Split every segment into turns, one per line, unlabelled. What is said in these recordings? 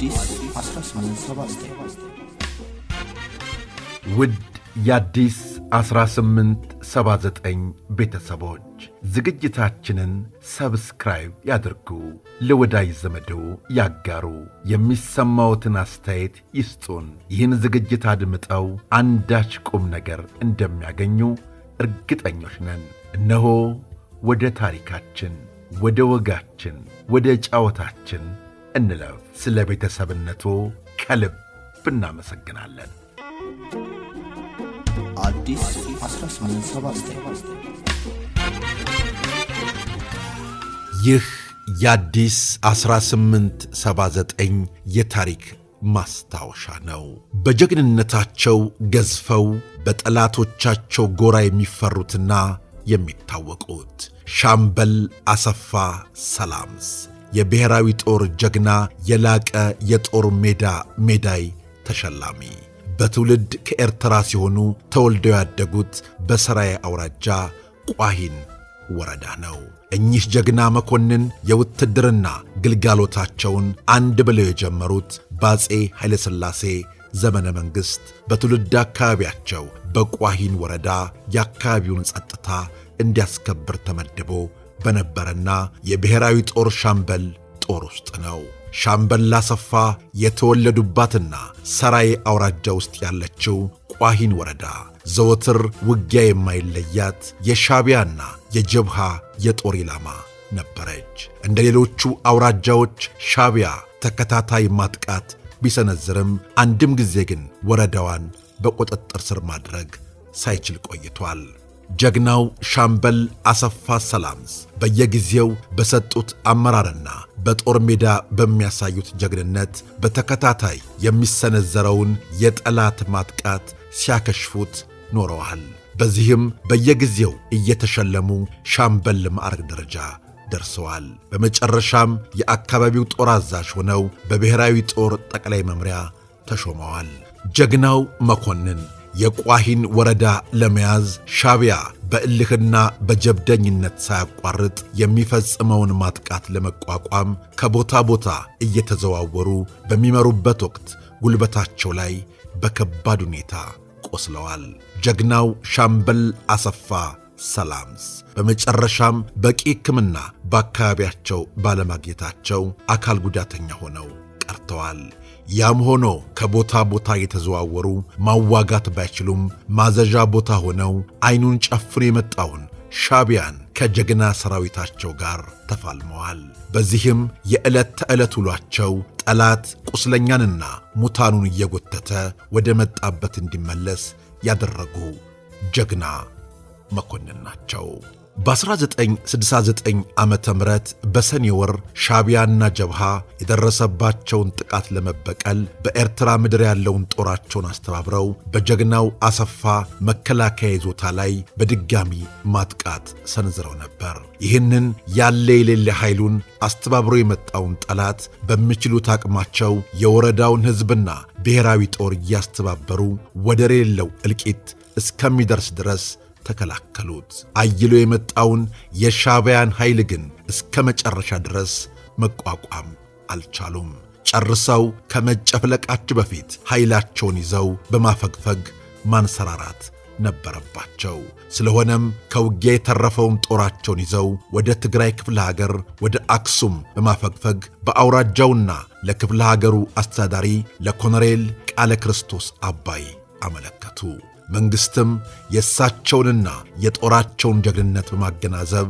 አዲስ 1879
ውድ የአዲስ 1879 ቤተሰቦች ዝግጅታችንን ሰብስክራይብ ያድርጉ፣ ለወዳጅ ዘመዶ ያጋሩ፣ የሚሰማዎትን አስተያየት ይስጡን። ይህን ዝግጅት አድምጠው አንዳች ቁም ነገር እንደሚያገኙ እርግጠኞች ነን። እነሆ ወደ ታሪካችን፣ ወደ ወጋችን፣ ወደ ጫወታችን እንለፍ። ስለ ቤተሰብነቱ ከልብ እናመሰግናለን።
አዲስ 1879
ይህ የአዲስ 1879 የታሪክ ማስታወሻ ነው። በጀግንነታቸው ገዝፈው በጠላቶቻቸው ጎራ የሚፈሩትና የሚታወቁት ሻምበል አሰፋ ሰላምስ የብሔራዊ ጦር ጀግና፣ የላቀ የጦር ሜዳ ሜዳይ ተሸላሚ፣ በትውልድ ከኤርትራ ሲሆኑ ተወልደው ያደጉት በሰራዬ አውራጃ ቋሂን ወረዳ ነው። እኚህ ጀግና መኮንን የውትድርና ግልጋሎታቸውን አንድ ብለው የጀመሩት በአፄ ኃይለ ሥላሴ ዘመነ መንግሥት በትውልድ አካባቢያቸው በቋሂን ወረዳ የአካባቢውን ጸጥታ እንዲያስከብር ተመድቦ በነበረና የብሔራዊ ጦር ሻምበል ጦር ውስጥ ነው። ሻምበል አሰፋ የተወለዱባትና ሰራዬ አውራጃ ውስጥ ያለችው ቋሂን ወረዳ ዘወትር ውጊያ የማይለያት የሻዕቢያና የጀብሃ የጦር ኢላማ ነበረች። እንደ ሌሎቹ አውራጃዎች ሻዕቢያ ተከታታይ ማጥቃት ቢሰነዝርም አንድም ጊዜ ግን ወረዳዋን በቁጥጥር ስር ማድረግ ሳይችል ቆይቷል። ጀግናው ሻምበል አሰፋ ሰላምስ በየጊዜው በሰጡት አመራርና በጦር ሜዳ በሚያሳዩት ጀግንነት በተከታታይ የሚሰነዘረውን የጠላት ማጥቃት ሲያከሽፉት ኖረዋል። በዚህም በየጊዜው እየተሸለሙ ሻምበል ማዕረግ ደረጃ ደርሰዋል። በመጨረሻም የአካባቢው ጦር አዛዥ ሆነው በብሔራዊ ጦር ጠቅላይ መምሪያ ተሾመዋል። ጀግናው መኮንን የቋሂን ወረዳ ለመያዝ ሻዕቢያ በእልህና በጀብደኝነት ሳያቋርጥ የሚፈጽመውን ማጥቃት ለመቋቋም ከቦታ ቦታ እየተዘዋወሩ በሚመሩበት ወቅት ጉልበታቸው ላይ በከባድ ሁኔታ ቆስለዋል። ጀግናው ሻምበል አሰፋ ሰላምስ በመጨረሻም በቂ ሕክምና በአካባቢያቸው ባለማግኘታቸው አካል ጉዳተኛ ሆነው ቀርተዋል። ያም ሆኖ ከቦታ ቦታ የተዘዋወሩ ማዋጋት ባይችሉም ማዘዣ ቦታ ሆነው ዓይኑን ጨፍኖ የመጣውን ሻዕቢያን ከጀግና ሰራዊታቸው ጋር ተፋልመዋል። በዚህም የዕለት ተዕለት ውሏቸው ጠላት ቁስለኛንና ሙታኑን እየጎተተ ወደ መጣበት እንዲመለስ ያደረጉ ጀግና መኮንን ናቸው። በ1969 ዓመተ ምህረት በሰኔ ወር ሻዕቢያና ጀብሃ የደረሰባቸውን ጥቃት ለመበቀል በኤርትራ ምድር ያለውን ጦራቸውን አስተባብረው በጀግናው አሰፋ መከላከያ ይዞታ ላይ በድጋሚ ማጥቃት ሰንዝረው ነበር። ይህንን ያለ የሌለ ኃይሉን አስተባብሮ የመጣውን ጠላት በሚችሉት አቅማቸው የወረዳውን ሕዝብና ብሔራዊ ጦር እያስተባበሩ ወደር የሌለው እልቂት እስከሚደርስ ድረስ ተከላከሉት። አይሎ የመጣውን የሻዕቢያን ኃይል ግን እስከ መጨረሻ ድረስ መቋቋም አልቻሉም። ጨርሰው ከመጨፍለቃቸው በፊት ኃይላቸውን ይዘው በማፈግፈግ ማንሰራራት ነበረባቸው። ስለሆነም ከውጊያ የተረፈውን ጦራቸውን ይዘው ወደ ትግራይ ክፍለ ሀገር ወደ አክሱም በማፈግፈግ በአውራጃውና ለክፍለ ሀገሩ አስተዳዳሪ ለኮሎኔል ቃለ ክርስቶስ አባይ አመለከቱ። መንግሥትም የእሳቸውንና የጦራቸውን ጀግንነት በማገናዘብ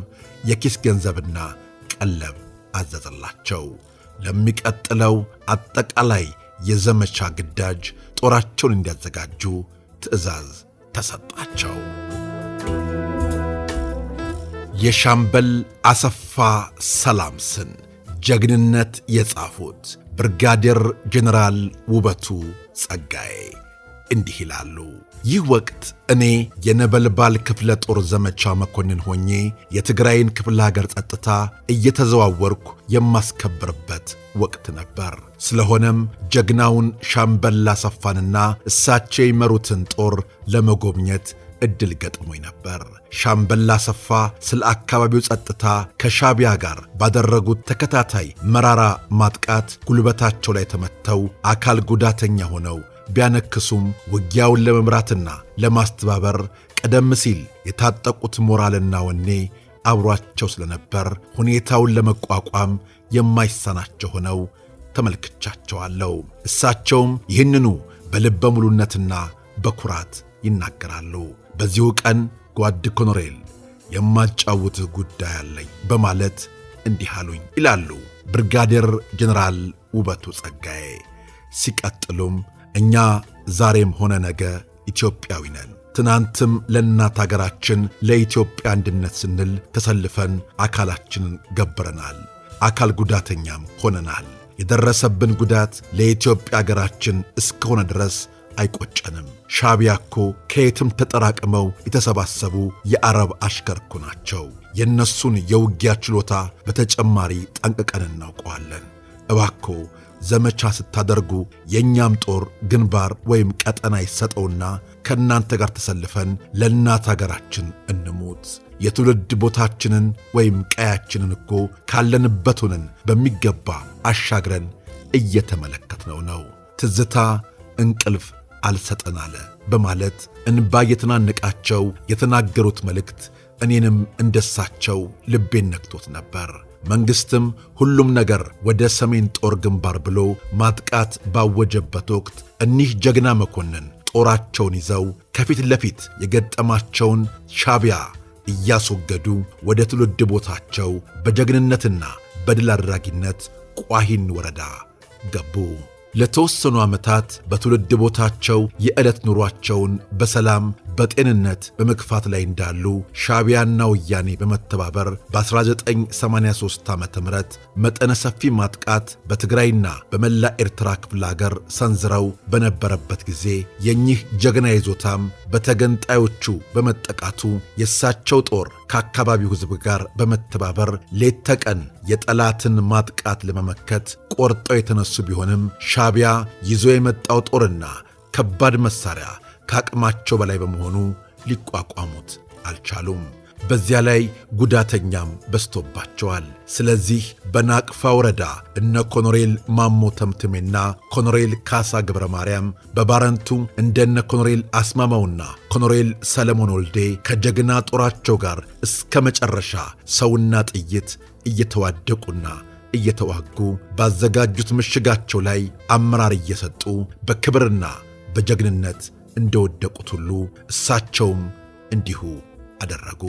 የኪስ ገንዘብና ቀለብ አዘዘላቸው። ለሚቀጥለው አጠቃላይ የዘመቻ ግዳጅ ጦራቸውን እንዲያዘጋጁ ትዕዛዝ ተሰጣቸው። የሻምበል አሰፋ ሰላምስን ጀግንነት የጻፉት ብርጋዴር ጄኔራል ውበቱ ጸጋዬ እንዲህ ይላሉ። ይህ ወቅት እኔ የነበልባል ክፍለ ጦር ዘመቻ መኮንን ሆኜ የትግራይን ክፍለ ሀገር ጸጥታ እየተዘዋወርኩ የማስከብርበት ወቅት ነበር። ስለሆነም ጀግናውን ሻምበል አሰፋንና እሳቸው የመሩትን ጦር ለመጎብኘት እድል ገጥሞኝ ነበር። ሻምበል አሰፋ ስለ አካባቢው ጸጥታ ከሻቢያ ጋር ባደረጉት ተከታታይ መራራ ማጥቃት ጉልበታቸው ላይ ተመተው አካል ጉዳተኛ ሆነው ቢያነክሱም ውጊያውን ለመምራትና ለማስተባበር ቀደም ሲል የታጠቁት ሞራልና ወኔ አብሯቸው ስለነበር ሁኔታውን ለመቋቋም የማይሳናቸው ሆነው ተመልክቻቸዋለሁ። እሳቸውም ይህንኑ በልበ ሙሉነትና በኩራት ይናገራሉ። በዚሁ ቀን ጓድ ኮሎኔል የማጫውትህ ጉዳይ አለኝ በማለት እንዲህ አሉኝ ይላሉ ብርጋዴር ጀነራል ውበቱ ጸጋዬ። ሲቀጥሉም እኛ ዛሬም ሆነ ነገ ኢትዮጵያዊ ነን። ትናንትም ለእናት አገራችን ለኢትዮጵያ አንድነት ስንል ተሰልፈን አካላችንን ገብረናል። አካል ጉዳተኛም ሆነናል። የደረሰብን ጉዳት ለኢትዮጵያ አገራችን እስከሆነ ድረስ አይቆጨንም። ሻቢያ እኮ ከየትም ተጠራቅመው የተሰባሰቡ የአረብ አሽከርኩ ናቸው። የእነሱን የውጊያ ችሎታ በተጨማሪ ጠንቅቀን እናውቀዋለን። እባኮ ዘመቻ ስታደርጉ የእኛም ጦር ግንባር ወይም ቀጠና ይሰጠውና ከእናንተ ጋር ተሰልፈን ለእናት አገራችን እንሙት። የትውልድ ቦታችንን ወይም ቀያችንን እኮ ካለንበት ሆነን በሚገባ አሻግረን እየተመለከትነው ነው። ትዝታ እንቅልፍ አልሰጠን አለ በማለት እንባ የተናነቃቸው የተናገሩት መልእክት እኔንም እንደሳቸው ልቤን ነክቶት ነበር። መንግሥትም ሁሉም ነገር ወደ ሰሜን ጦር ግንባር ብሎ ማጥቃት ባወጀበት ወቅት እኒህ ጀግና መኮንን ጦራቸውን ይዘው ከፊት ለፊት የገጠማቸውን ሻቢያ እያስወገዱ ወደ ትውልድ ቦታቸው በጀግንነትና በድል አድራጊነት ቋሂን ወረዳ ገቡ። ለተወሰኑ ዓመታት በትውልድ ቦታቸው የዕለት ኑሯቸውን በሰላም በጤንነት በመግፋት ላይ እንዳሉ ሻቢያና ወያኔ በመተባበር በ1983 ዓ.ም መጠነ ሰፊ ማጥቃት በትግራይና በመላ ኤርትራ ክፍለ አገር ሰንዝረው በነበረበት ጊዜ የኚህ ጀግና ይዞታም በተገንጣዮቹ በመጠቃቱ የእሳቸው ጦር ከአካባቢው ሕዝብ ጋር በመተባበር ሌት ተቀን የጠላትን ማጥቃት ለመመከት ቆርጠው የተነሱ ቢሆንም ሻቢያ ይዞ የመጣው ጦርና ከባድ መሳሪያ ከአቅማቸው በላይ በመሆኑ ሊቋቋሙት አልቻሉም። በዚያ ላይ ጉዳተኛም በዝቶባቸዋል። ስለዚህ በናቅፋ ወረዳ እነ ኮሎኔል ማሞ ተምትሜና ኮሎኔል ካሳ ገብረ ማርያም በባረንቱ እንደነ ኮሎኔል አስማማውና ኮሎኔል ሰለሞን ወልዴ ከጀግና ጦራቸው ጋር እስከ መጨረሻ ሰውና ጥይት እየተዋደቁና እየተዋጉ ባዘጋጁት ምሽጋቸው ላይ አመራር እየሰጡ በክብርና በጀግንነት እንደወደቁት ሁሉ እሳቸውም እንዲሁ አደረጉ።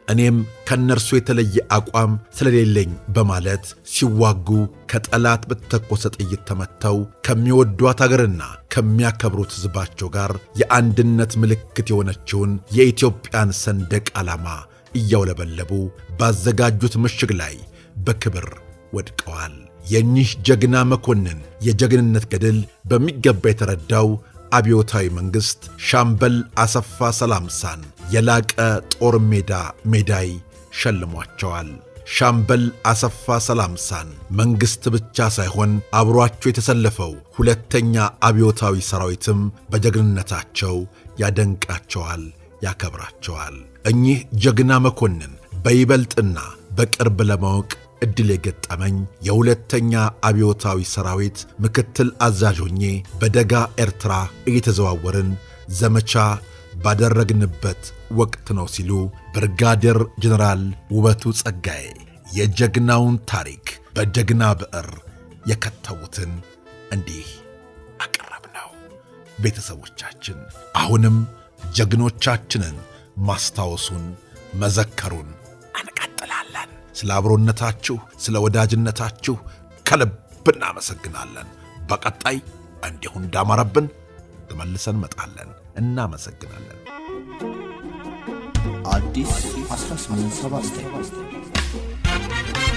እኔም ከነርሱ የተለየ አቋም ስለሌለኝ በማለት ሲዋጉ ከጠላት በተተኮሰ ጥይት ተመተው ከሚወዷት አገርና ከሚያከብሩት ሕዝባቸው ጋር የአንድነት ምልክት የሆነችውን የኢትዮጵያን ሰንደቅ ዓላማ እያውለበለቡ ባዘጋጁት ምሽግ ላይ በክብር ወድቀዋል። የኚህ ጀግና መኮንን የጀግንነት ገድል በሚገባ የተረዳው አብዮታዊ መንግሥት ሻምበል አሰፋ ሰላምሳን የላቀ ጦር ሜዳ ሜዳይ ሸልሟቸዋል። ሻምበል አሰፋ ሰላምሳን መንግሥት ብቻ ሳይሆን አብሯቸው የተሰለፈው ሁለተኛ አብዮታዊ ሰራዊትም በጀግንነታቸው ያደንቃቸዋል፣ ያከብራቸዋል። እኚህ ጀግና መኮንን በይበልጥና በቅርብ ለማወቅ ዕድል የገጠመኝ የሁለተኛ አብዮታዊ ሰራዊት ምክትል አዛዥ ሆኜ በደጋ ኤርትራ እየተዘዋወርን ዘመቻ ባደረግንበት ወቅት ነው ሲሉ ብርጋዴር ጀነራል ውበቱ ጸጋዬ የጀግናውን ታሪክ በጀግና ብዕር የከተቡትን እንዲህ አቀረብነው። ቤተሰቦቻችን አሁንም ጀግኖቻችንን ማስታወሱን መዘከሩን እንቀጥላለን። ስለ አብሮነታችሁ፣ ስለ ወዳጅነታችሁ ከልብ እናመሰግናለን። በቀጣይ እንዲሁ እንዳማረብን ተመልሰን መጣለን። እናመሰግናለን።
አዲስ 1879